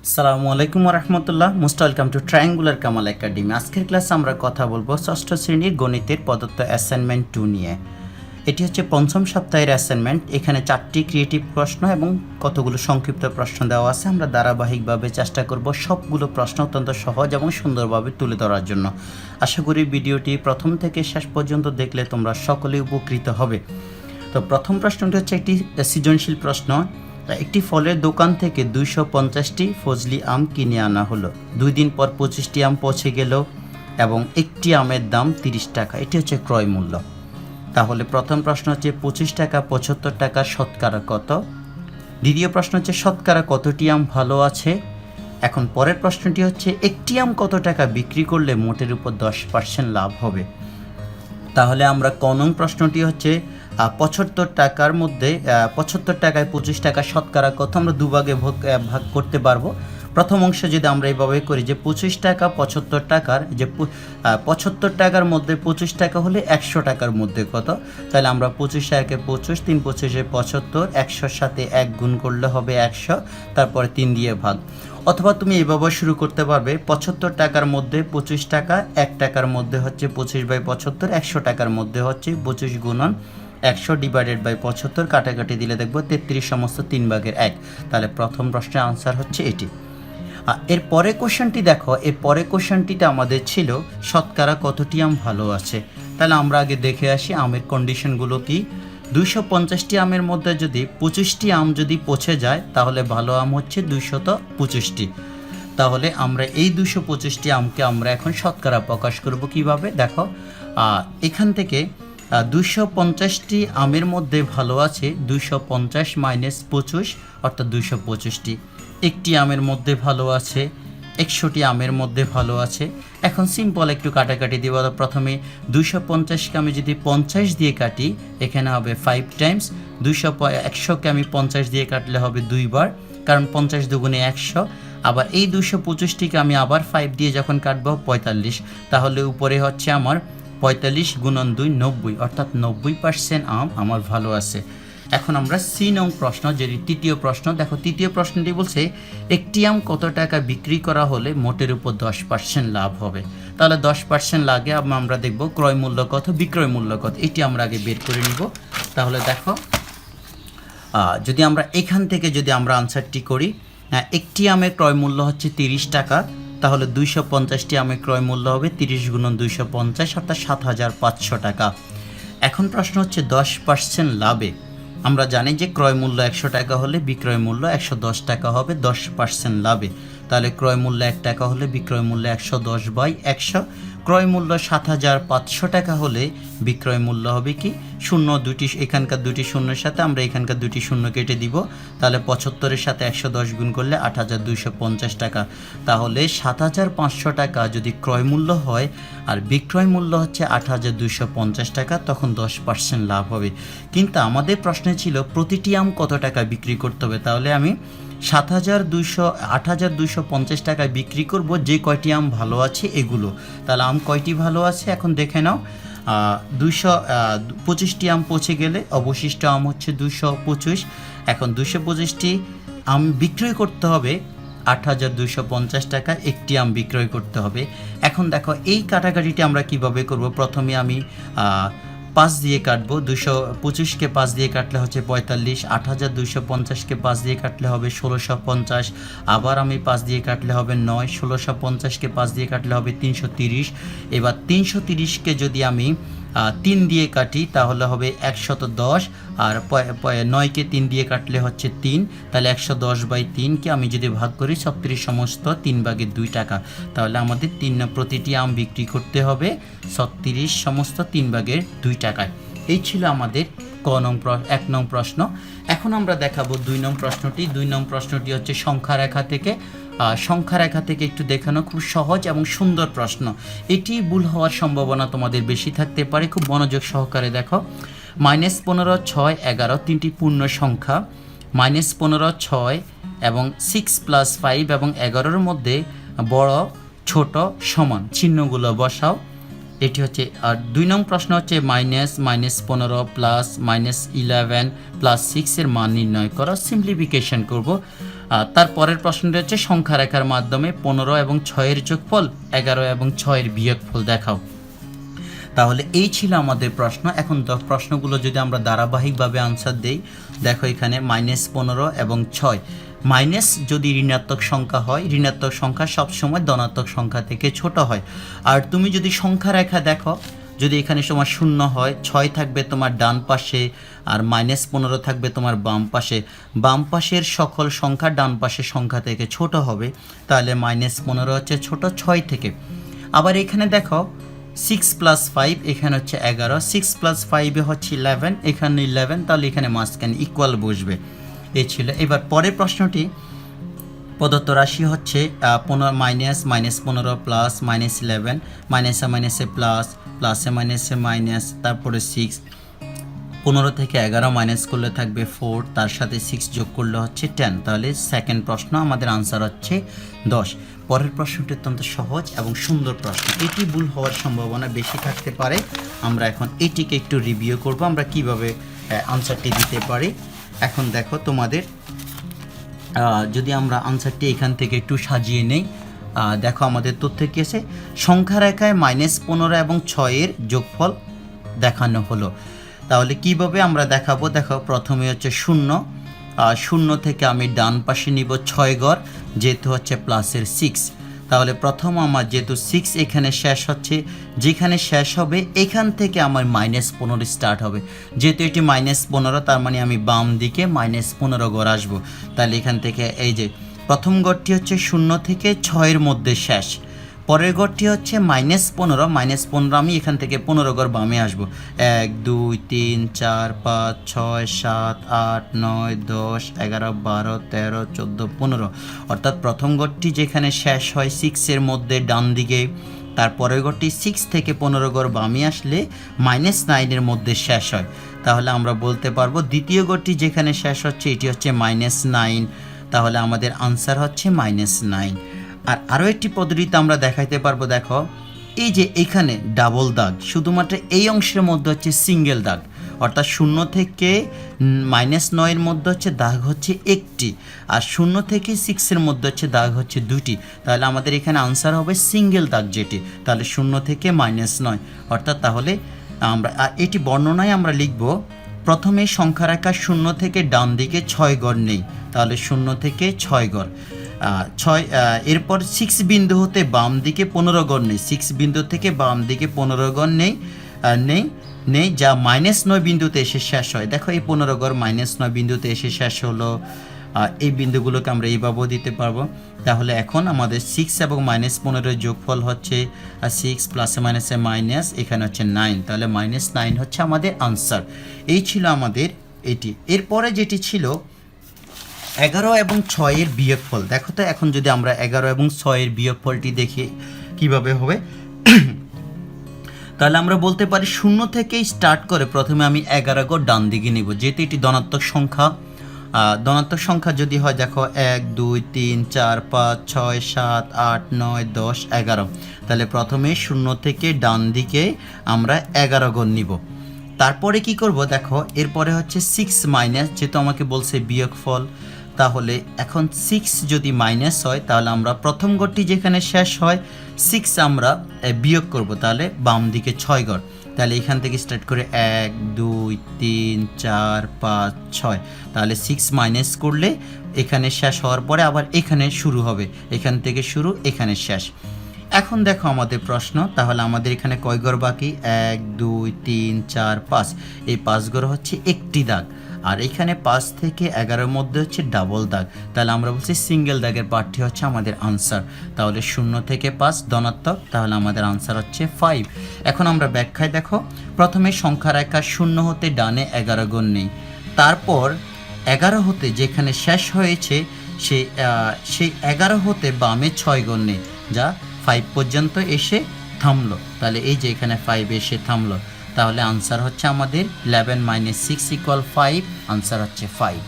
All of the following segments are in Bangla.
আসসালামু আলাইকুম রহমতুল্লাহ। Most welcome to triangular Kamal academy. আজকের ক্লাসে আমরা কথা বলবো ষষ্ঠ শ্রেণীর গণিতের প্রদত্ত অ্যাসাইনমেন্ট 2 নিয়ে। এটি হচ্ছে পঞ্চম সপ্তাহের অ্যাসাইনমেন্ট। এখানে 4টি ক্রিয়েটিভ প্রশ্ন এবং কতগুলো সংক্ষিপ্ত প্রশ্ন দেওয়া আছে। আমরা ধারাবাহিকভাবে চেষ্টা করব সবগুলো প্রশ্ন অত্যন্ত সহজ এবং সুন্দরভাবে তুলে ধরার জন্য। আশা করি ভিডিওটি প্রথম থেকে শেষ পর্যন্ত দেখলে তোমরা সকলেই উপকৃত হবে। তো প্রথম প্রশ্নটি হচ্ছে একটি সৃজনশীল প্রশ্ন। একটি ফলের দোকান থেকে 250টি ফজলি আম কিনে আনা হলো। 2 দিন পর 25টি আম পৌঁছে গেল এবং একটি আমের দাম 30 টাকা। এটি হচ্ছে ক্রয় মূল্য। তাহলে প্রথম প্রশ্ন হচ্ছে 25 টাকা 75 টাকা শতকরা কত। দ্বিতীয় প্রশ্ন হচ্ছে শতকরা কতটি আম ভালো আছে। এখন পরের প্রশ্নটি হচ্ছে একটি আম কত টাকা বিক্রি করলে মোটের উপর 10% লাভ হবে। তাহলে আমরা ক নং প্রশ্নটি হচ্ছে 75 টাকার মধ্যে 75 টাকায় 25 টাকা শতকরা কত, আমরা দুভাগে ভাগ করতে পারবো। প্রথম অংশ যদি আমরা এইভাবে করি যে 25 টাকা 75 টাকার যে 75 টাকার মধ্যে 25 টাকা হলে 100 টাকার মধ্যে কত, তাহলে আমরা 25 টাকাকে 25, 3 25 75, 100-র সাথে 1 গুণ করলে হবে 100, তারপরে 3 দিয়ে ভাগ। অথবা তুমি এইভাবে শুরু করতে পারবে 75 টাকার মধ্যে 25 টাকা, 1 টাকার মধ্যে হচ্ছে 25/75, 100 টাকার মধ্যে হচ্ছে 25 গুণন 100 ডিভাইডেড বাই 75, কাটাকাটি দিলে দেখবো 33 সমস্ত 3/1। তাহলে প্রথম প্রশ্নের আনসার হচ্ছে এটি। এর পরে কোশ্চেনটি দেখো, এর পরে কোশ্চেনটিতে আমাদের ছিল শতকরা কতটি আম ভালো আছে। তাহলে আমরা আগে দেখে আসি আমের কন্ডিশনগুলো কি। 250টি আমের মধ্যে যদি 25টি আম যদি পচে যায় তাহলে ভালো আম হচ্ছে 225টি। তাহলে আমরা এই 225টি আমকে আমরা এখন শতকরা প্রকাশ করব কিভাবে দেখো। এখান থেকে 250টি আমের মধ্যে ভালো আছে 250 মাইনাস 25 অর্থাৎ 225টি। একটি আমের মধ্যে ভালো আছে 100টি আমের মধ্যে ভালো আছে। এখন সিম্পল একটু কাটাকাটি দিব। প্রথমে 250কে আমি যদি 50 দিয়ে কাটি এখানে হবে 5 টাইমস। 100কে আমি 50 দিয়ে কাটলে হবে 2 বার, কারণ 50 দুগুণে 100। আবার এই 225টিকে আমি আবার 5 দিয়ে যখন কাটবো 45, তাহলে উপরে হচ্ছে আমার 45 গুণন 2 90, অর্থাৎ 90% আম আমার ভালো আছে। এখন আমরা সি নং প্রশ্ন, যেটি তৃতীয় প্রশ্ন। দেখো তৃতীয় প্রশ্নটি বলছে একটি আম কত টাকা বিক্রি করা হলে মোটের উপর 10% লাভ হবে। তাহলে 10% লাগে আমরা দেখব ক্রয় মূল্য কত, বিক্রয় মূল্য কত, এটি আমরা আগে বের করে নিব। তাহলে দেখো যদি আমরা এখান থেকে যদি আমরা আনসারটি করি, একটি আমের ক্রয় মূল্য হচ্ছে 30 টাকা, তাহলে 250টি আমের ক্রয় মূল্য হবে 30 গুণন 250 অর্থাৎ 7500 টাকা। এখন প্রশ্ন হচ্ছে 10% লাভে। আমরা জানি যে ক্রয় মূল্য 100 টাকা হলে বিক্রয় মূল্য 110 টাকা হবে 10% লাভে। তাহলে ক্রয় মূল্য 1 টাকা হলে বিক্রয় মূল্য 110/100। ক্রয় মূল্য 7500 টাকা হলে বিক্রয় মূল্য হবে কি শূন্য, দুটি এখানকার দুটি শূন্যের সাথে আমরা এখানকার দুটি শূন্য কেটে দিব। তাহলে 75-এর সাথে 110 গুণ করলে 8250 টাকা। তাহলে 7500 টাকা যদি ক্রয় মূল্য হয় আর বিক্রয় মূল্য হচ্ছে 8250 টাকা, তখন 10% লাভ হবে। কিন্তু আমাদের প্রশ্নে ছিল প্রতিটি আম কত টাকা বিক্রি করতে হবে। তাহলে আমি 8250 টাকায় বিক্রি করব যে কয়টি আম ভালো আছে এগুলো। তাহলে আম কয়টি ভালো আছে এখন দেখে নাও। 225টি আম পচে গেলে অবশিষ্ট আম হচ্ছে 225। এখন 225টি আম বিক্রয় করতে হবে 8250 টাকা, একটি আম বিক্রয় করতে হবে। এখন দেখো এই কাটাকাটিটি আমরা কিভাবে করব। প্রথমে আমি 5 দিয়ে কাটবো। 225কে 5 দিয়ে কাটলে হচ্ছে 45, 8250কে 5 দিয়ে কাটলে হবে 1650, আবার আমি 5 দিয়ে কাটলে হবে 9, 1650কে 5 দিয়ে কাটলে হবে 330। এবার 330কে যদি আমি 3 দিয়ে কাটি তাহলে হবে 110, আর 9কে 3 দিয়ে কাটলে হচ্ছে 3, তাহলে 110/3কে আমি যদি ভাগ করি 36 সমস্ত 3/2 টাকা। তাহলে আমাদের প্রতিটি আম বিক্রি করতে হবে 36 সমস্ত 3/2 টাকায়। এই ছিল আমাদের এক নং প্রশ্ন। এখন আমরা দেখাবো 2 নং প্রশ্নটি। 2 নং প্রশ্নটি হচ্ছে সংখ্যা রেখা থেকে। সংখ্যা রেখা থেকে একটু দেখানো, খুব সহজ এবং সুন্দর প্রশ্ন। এটি ভুল হওয়ার সম্ভাবনা তোমাদের বেশি থাকতে পারে, খুব মনোযোগ সহকারে দেখো। -15, 6, 11 তিনটি পূর্ণ সংখ্যা। -15, 6 এবং 6 + 5 এবং 11-র মধ্যে বড় ছোট সমান চিহ্নগুলো বসাও। এটি হচ্ছে। আর 2 নং প্রশ্ন হচ্ছে -15 প্লাস -11 প্লাস 6 এর মান নির্ণয় করো। সিম্পলিফিকেশন করব। তার পরের প্রশ্নটি হচ্ছে সংখ্যা রেখার মাধ্যমে 15 এবং 6-এর যোগফল, 11 এবং 6-এর বিয়োগফল দেখাও। তাহলে এই ছিল আমাদের প্রশ্ন। এখন প্রশ্নগুলো যদি আমরা ধারাবাহিকভাবে আনসার দেই, দেখো এখানে -15 এবং 6, মাইনাস যদি ঋণাত্মক সংখ্যা হয়, ঋণাত্মক সংখ্যা সবসময় ধনাত্মক সংখ্যা থেকে ছোট হয়। আর তুমি যদি সংখ্যা রেখা দেখো, যদি এখানে তোমার 0 হয়, 6 থাকবে তোমার ডান পাশে, আর -15 থাকবে তোমার বাম পাশে। বাম পাশের সকল সংখ্যা ডান পাশের সংখ্যা থেকে ছোট হবে, তাহলে -15 হচ্ছে ছোট 6 থেকে। আবার এখানে দেখো 6 + 5, এখানে হচ্ছে 11, 6 + 5 হচ্ছে 11, এখানে 11, তাহলে এখানে মাঝখানে ইকুয়াল বসবে। এই ছিল। এবার পরের প্রশ্নটি, প্রদত্ত রাশি হচ্ছে -15 প্লাস -11, মাইনাসে মাইনাসে প্লাস, প্লাসে মাইনাসে মাইনাস, তারপরে 6, 15 থেকে 11 মাইনাস করলে থাকবে 4, তার সাথে 6 যোগ করলে হচ্ছে 10। তাহলে সেকেন্ড প্রশ্ন আমাদের আনসার হচ্ছে 10। পরের প্রশ্নটি অত্যন্ত সহজ এবং সুন্দর প্রশ্ন, এটি ভুল হওয়ার সম্ভাবনা বেশি থাকতে পারে। আমরা এখন এটিকে একটু রিভিউ করব, আমরা কিভাবে আনসারটি দিতে পারি। এখন দেখো তোমাদের যদি আমরা আনসারটি এখান থেকে একটু সাজিয়ে নেই, দেখো আমাদের তথ্য কি আছে, সংখ্যা রেখায় -15 এবং 6-এর যোগফল দেখানো হলো। তাহলে কিভাবে আমরা দেখাবো, দেখো প্রথমে হচ্ছে 0, 0 থেকে আমি ডান পাশে নিব 6 ঘর, যেহেতু হচ্ছে প্লাসের 6। তাহলে প্রথম আমার যেহেতু 6 এখানে শেষ হচ্ছে, যেখানে শেষ হবে এখান থেকে আমার -15 স্টার্ট হবে। যেহেতু এটি -15, তার মানে আমি বাম দিকে -15 ঘর আসবো। তাহলে এখান থেকে এই যে প্রথম ঘরটি হচ্ছে 0 থেকে 6-এর মধ্যে শেষ, পরের ঘরটি হচ্ছে -15, আমি এখান থেকে 15 ঘর বামে আসবো। 1 2 3 4 5 6 7 8 9 10 11 12 13 14 15, অর্থাৎ প্রথম ঘরটি যেখানে শেষ হয় 6-এর মধ্যে ডান দিকে, তারপরের ঘরটি 6 থেকে 15 ঘর বামে আসলে -9-এর মধ্যে শেষ হয়। তাহলে আমরা বলতে পারবো দ্বিতীয় ঘরটি যেখানে শেষ হচ্ছে এটি হচ্ছে -9, তাহলে আমাদের আনসার হচ্ছে -9। আর আরও একটি পদ্ধতিতে আমরা দেখাইতে পারবো, দেখো এই যে এখানে ডাবল দাগ, শুধুমাত্র এই অংশের মধ্যে হচ্ছে সিঙ্গেল দাগ, অর্থাৎ 0 থেকে -9-এর মধ্যে হচ্ছে দাগ হচ্ছে একটি, আর 0 থেকে 6-এর মধ্যে হচ্ছে দাগ হচ্ছে দুটি। তাহলে আমাদের এখানে আনসার হবে সিঙ্গেল দাগ যেটি, তাহলে 0 থেকে -9, অর্থাৎ তাহলে আমরা এটি বর্ণনায় আমরা লিখব, প্রথমে সংখ্যা রেখা 0 থেকে ডান দিকে 6 ঘর নেই, তাহলে 0 থেকে 6 ঘর, 6, এরপর 6 বিন্দু হতে বাম দিকে 15 ঘর নেই, 6 বিন্দু থেকে বাম দিকে 15 ঘর নেই, যা -9 বিন্দুতে এসে শেষ হয়। দেখো এই 15 ঘর -9 বিন্দুতে এসে শেষ হলো। এই বিন্দুগুলোকে আমরা এইভাবেও দিতে পারবো। তাহলে এখন আমাদের 6 এবং -15-এর যোগফল হচ্ছে 6 প্লাসে মাইনাসে মাইনাস, এখানে হচ্ছে 9, তাহলে -9 হচ্ছে আমাদের আনসার। এই ছিল আমাদের এটি। এরপরে যেটি ছিল 11 এবং 6-এর বিয়োগফল। দেখো তো এখন যদি আমরা 11 এবং 6-এর বিয়োগফলটি দেখি কিভাবে হবে, তাহলে আমরা বলতে পারি 0 থেকেই স্টার্ট করে প্রথমে আমি 11 ঘর ডান দিকে নিব, যেহেতু এটি ধনাত্মক সংখ্যা। ধনাত্মক সংখ্যা যদি হয়, দেখো 1 2 3 4 5 6 7 8 9 10 11, তাহলে প্রথমে 0 থেকে ডান দিকে আমরা 11 ঘর নিব। তারপরে কি করব, দেখো এরপরে হচ্ছে 6 মাইনাস, যেহেতু আমাকে বলছে বিয়োগফল, তাহলে এখন 6 যদি মাইনাস হয়, তাহলে আমরা প্রথম ঘরটি যেখানে শেষ হয় 6 আমরা বিয়োগ করব, তাহলে বাম দিকে 6 ঘর। তাহলে এখান থেকে স্টার্ট করে 1 2 3 4 5 6, তাহলে 6 মাইনাস করলে এখানে শেষ হওয়ার পরে আবার এখানে শুরু হবে, এখান থেকে শুরু, এখানে শেষ। এখন দেখো আমাদের প্রশ্ন, তাহলে আমাদের এখানে কয় ঘর বাকি, 1 2 3 4 5, এই 5 ঘর হচ্ছে একটি দাগ, আর এখানে 5 থেকে 11-এর মধ্যে হচ্ছে ডাবল দাগ, তাহলে আমরা বলছি সিঙ্গেল দাগের পার্টটি হচ্ছে আমাদের আনসার। তাহলে 0 থেকে 5 ধনাত্মক, তাহলে আমাদের আনসার হচ্ছে 5। এখন আমরা ব্যাখ্যায় দেখো, প্রথমে সংখ্যা রেখা 0 হতে ডানে 11 ঘর নেই, তারপর 11 হতে যেখানে শেষ হয়েছে সেই 11 হতে বামে 6 ঘর নেই, যা 5 পর্যন্ত এসে থামলো। তাহলে এই যে এখানে 5 এসে থামলো, তাহলে আনসার হচ্ছে আমাদের 11 - 6 = 5, আনসার হচ্ছে 5।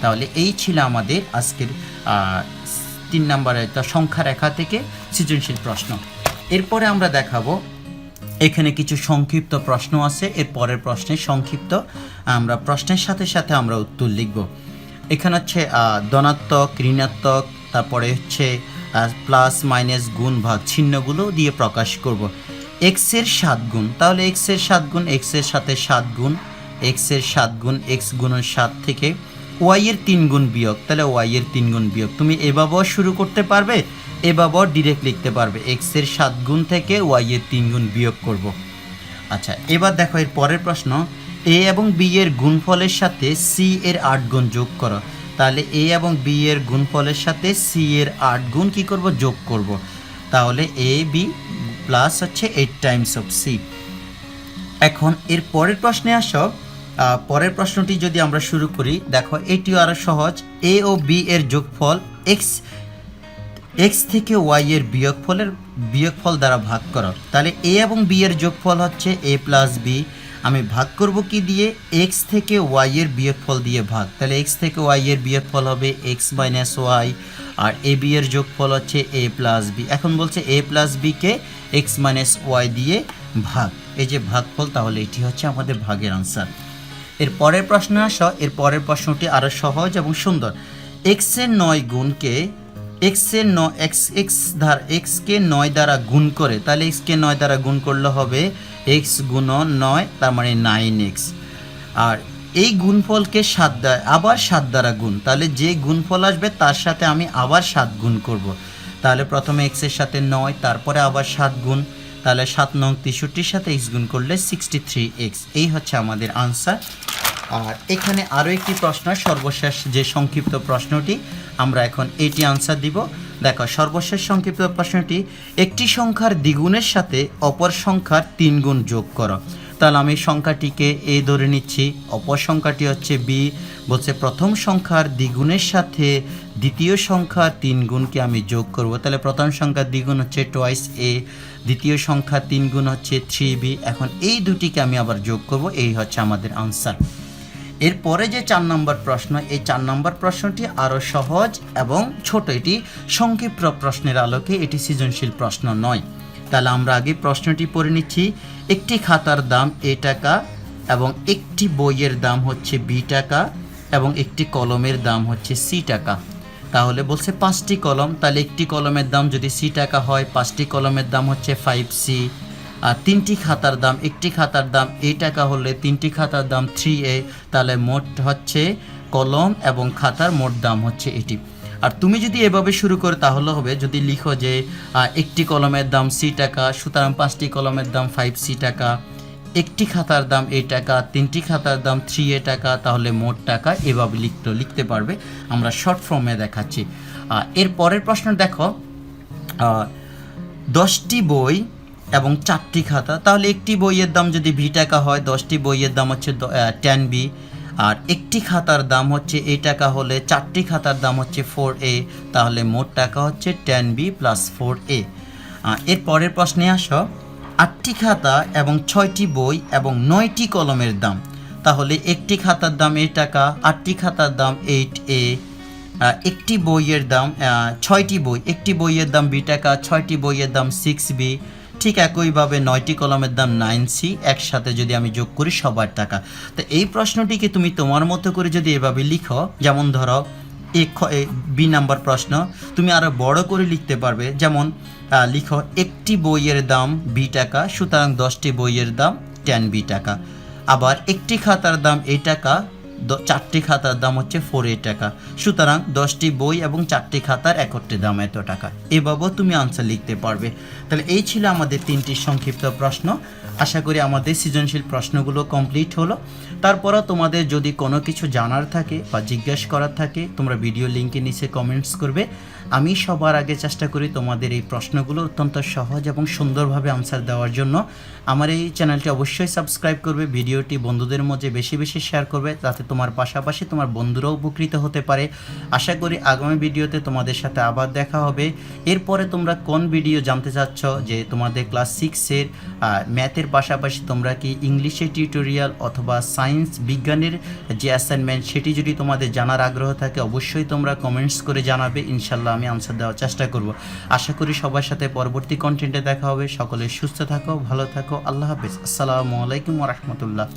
তাহলে এই ছিল আমাদের আজকের 3 নম্বরের সংখ্যা রেখা থেকে সৃজনশীল প্রশ্ন। এরপরে আমরা দেখাবো এখানে কিছু সংক্ষিপ্ত প্রশ্ন আছে, এর পরের প্রশ্নের সংক্ষিপ্ত আমরা প্রশ্নের সাথে সাথে আমরা উত্তর লিখব। এখানে হচ্ছে ধনাত্মক, ঋণাত্মক, তারপরে হচ্ছে প্লাস মাইনাস গুণ ভাগ চিহ্নগুলো দিয়ে প্রকাশ করব। এক্সের 7 গুণ, তাহলে এক্সের 7 গুণ, এক্সের সাথে 7 গুণ, এক্সের 7 গুণ, এক্স গুণন 7 থেকে ওয়াইয়ের 3 গুণ বিয়োগ, তাহলে ওয়াইয়ের 3 গুণ বিয়োগ। তুমি এভাবেও শুরু করতে পারবে, এভাবেও ডিরেক্ট লিখতে পারবে, এক্সের 7 গুণ থেকে ওয়াইয়ের 3 গুণ বিয়োগ করব। আচ্ছা, এবার দেখো এর পরের প্রশ্ন, এ এবং বি এর গুণফলের সাথে সি এর 8 গুণ যোগ করো। তাহলে এ এবং বি এর গুণফলের সাথে সি এর 8 গুণ কী করব, যোগ করব। তাহলে এ বি প্লাস হচ্ছে 8 টাইমস অফ সি। এখন এর পরের প্রশ্নে আসো, পরের প্রশ্নটি যদি আমরা শুরু করি, দেখো এটিও আরও সহজ। এ ও বি এর যোগফল এক্স থেকে ওয়াই এর বিয়োগফল দ্বারা ভাগ করো। তাহলে এ এবং বি এর যোগফল হচ্ছে এ প্লাস বি, আমি ভাগ করব কি দিয়ে, এক্স থেকে ওয়াই এর বিয়োগফল দিয়ে ভাগ। তাহলে এক্স থেকে ওয়াই এর বিয়োগফল হবে x minus Y, R A B এর যোগফল হচ্ছে এ প্লাস বি। এখন বলছে এ প্লাস বিকে এক্স মাইনাস ওয়াই দিয়ে ভাগ, এই যে ভাগফল, তাহলে এটি হচ্ছে আমাদের ভাগের আনসার। এর পরের প্রশ্ন আসো, এর পরের প্রশ্নটি আরও সহজ এবং সুন্দর। এক্সের 9 গুণকে এক্সকে 9 দ্বারা গুণ করে, তাহলে এক্সকে 9 দ্বারা গুণ করলে হবে এক্স গুণন 9, তার মানে 9x। আর এই গুণফলকে 7 দ্বারা গুণ, তাহলে যে গুণফল আসবে তার সাথে আমি আবার 7 গুণ করব। তাহলে প্রথমে এক্সের সাথে 9, তারপরে আবার 7 গুণ, তাহলে 7 নং 63-র সাথে এক্স গুণ করলে 63x। এই হচ্ছে আমাদের আনসার। আর এখানে আরও একটি প্রশ্ন, সর্বশেষ যে সংক্ষিপ্ত প্রশ্নটি, আমরা এখন এটি আনসার দিব। দেখো সর্বশেষ সংক্ষিপ্ত প্রশ্নটি, একটি সংখ্যার দ্বিগুণের সাথে অপর সংখ্যার 3 গুণ যোগ করো। তাহলে আমি সংখ্যাটিকে এ ধরে নিচ্ছি, অপর সংখ্যাটি হচ্ছে বি। বলছে প্রথম সংখ্যার দ্বিগুণের সাথে দ্বিতীয় সংখ্যার 3 গুণকে আমি যোগ করব। তাহলে প্রথম সংখ্যার দ্বিগুণ হচ্ছে টুয়াইস এ, দ্বিতীয় সংখ্যার 3 গুণ হচ্ছে 3b। এখন এই দুটিকে আমি আবার যোগ করব, এই হচ্ছে আমাদের আনসার। এরপরে যে 4 নম্বর প্রশ্ন, এই 4 নম্বর প্রশ্নটি আরও সহজ এবং ছোট, এটি সংক্ষিপ্ত প্রশ্নের আলোকে, এটি সৃজনশীল প্রশ্ন নয়। তাহলে আমরা আগে প্রশ্নটি পড়ে নিচ্ছি। একটি খাতার দাম এ টাকা এবং একটি বইয়ের দাম হচ্ছে বি টাকা এবং একটি কলমের দাম হচ্ছে সি টাকা। তাহলে বলছে 5টি কলম, তাহলে একটি কলমের দাম যদি সি টাকা হয়, 5টি কলমের দাম হচ্ছে 5c। আর 3টি খাতার দাম, একটি খাতার দাম এ টাকা হলে 3টি খাতার দাম 3a, তাহলে মোট হচ্ছে কলম এবং খাতার মোট দাম হচ্ছে এটি। আর তুমি যদি এভাবে শুরু করো তাহলে হবে, যদি লিখো যে একটি কলমের দাম সি টাকা, সুতরাং 5টি কলমের দাম 5c টাকা, একটি খাতার দাম এ টাকা, 3টি খাতার দাম 3a টাকা, তাহলে মোট টাকা, এভাবে লিখতে পারবে। আমরা শর্ট ফর্মে দেখাচ্ছি। এর পরের প্রশ্ন দেখো, 10টি বই এবং 4টি খাতা, তাহলে একটি বইয়ের দাম যদি ভি টাকা হয়, 10টি বইয়ের দাম হচ্ছে 10b। আর একটি খাতার দাম হচ্ছে এ টাকা হলে 4টি খাতার দাম হচ্ছে 4a, তাহলে মোট টাকা হচ্ছে 10b প্লাস 4a। এর পরের প্রশ্নে আসো, 8টি খাতা এবং 6টি বই এবং 9টি কলমের দাম, তাহলে একটি খাতার দাম এ টাকা, 8টি খাতার দাম 8a, একটি বইয়ের দাম 6টি বই, একটি বইয়ের দাম বি টাকা, 6টি বইয়ের দাম 6b। ঠিক একইভাবে 9টি কলমের দাম 9c, একসাথে যদি আমি যোগ করি সবার টাকা। তো এই প্রশ্নটিকে তুমি তোমার মতো করে যদি এভাবে লিখো, যেমন ধরো বি নাম্বার প্রশ্ন, তুমি আরও বড় করে লিখতে পারবে, যেমন লিখো একটি বইয়ের দাম বি টাকা, সুতরাং 10টি বইয়ের দাম 10b টাকা। আবার একটি খাতার দাম এ টাকা, 4টি খাতার দাম হচ্ছে 4a টাকা, সুতরাং 10টি বই এবং 4টি খাতার একটি দাম এত টাকা। এভাবেও তুমি আনসার লিখতে পারবে। তাহলে এই ছিল আমাদের 3টি সংক্ষিপ্ত প্রশ্ন। আশা করি আমাদের সৃজনশীল প্রশ্নগুলো কমপ্লিট হলো। তারপরও তোমাদের যদি কোনো কিছু জানার থাকে বা জিজ্ঞাসা করার থাকে, তোমরা ভিডিও লিঙ্কের নিচে কমেন্টস করবে। আমি সবার আগে চেষ্টা করি তোমাদের এই প্রশ্নগুলো অত্যন্ত সহজ এবং সুন্দরভাবে আনসার দেওয়ার জন্য। আমার এই চ্যানেলটি অবশ্যই সাবস্ক্রাইব করবে, ভিডিওটি বন্ধুদের মধ্যে বেশি বেশি শেয়ার করবে, যাতে তোমার পাশাপাশি তোমার বন্ধুরাও উপকৃত হতে পারে। আশা করি আগামী ভিডিওতে তোমাদের সাথে আবার দেখা হবে। এরপরে তোমরা কোন ভিডিও জানতে চাচ্ছ, যে তোমাদের ক্লাস 6-এর ম্যাথের পাশাপাশি তোমরা কি ইংলিশের টিউটোরিয়াল অথবা সায়েন্স বিজ্ঞানের যে অ্যাসাইনমেন্ট, সেটি যদি তোমাদের জানার আগ্রহ থাকে, অবশ্যই তোমরা কমেন্টস করে জানাবে। ইনশাল্লাহ আমি আনসার দেওয়ার চেষ্টা করব। আশা করি সবার সাথে পরবর্তী কন্টেন্টে দেখা হবে। সকলে সুস্থ থাকো, ভালো থাকো, আল্লাহ হাফেজ। আসসালামু আলাইকুম ওয়া রাহমাতুল্লাহ।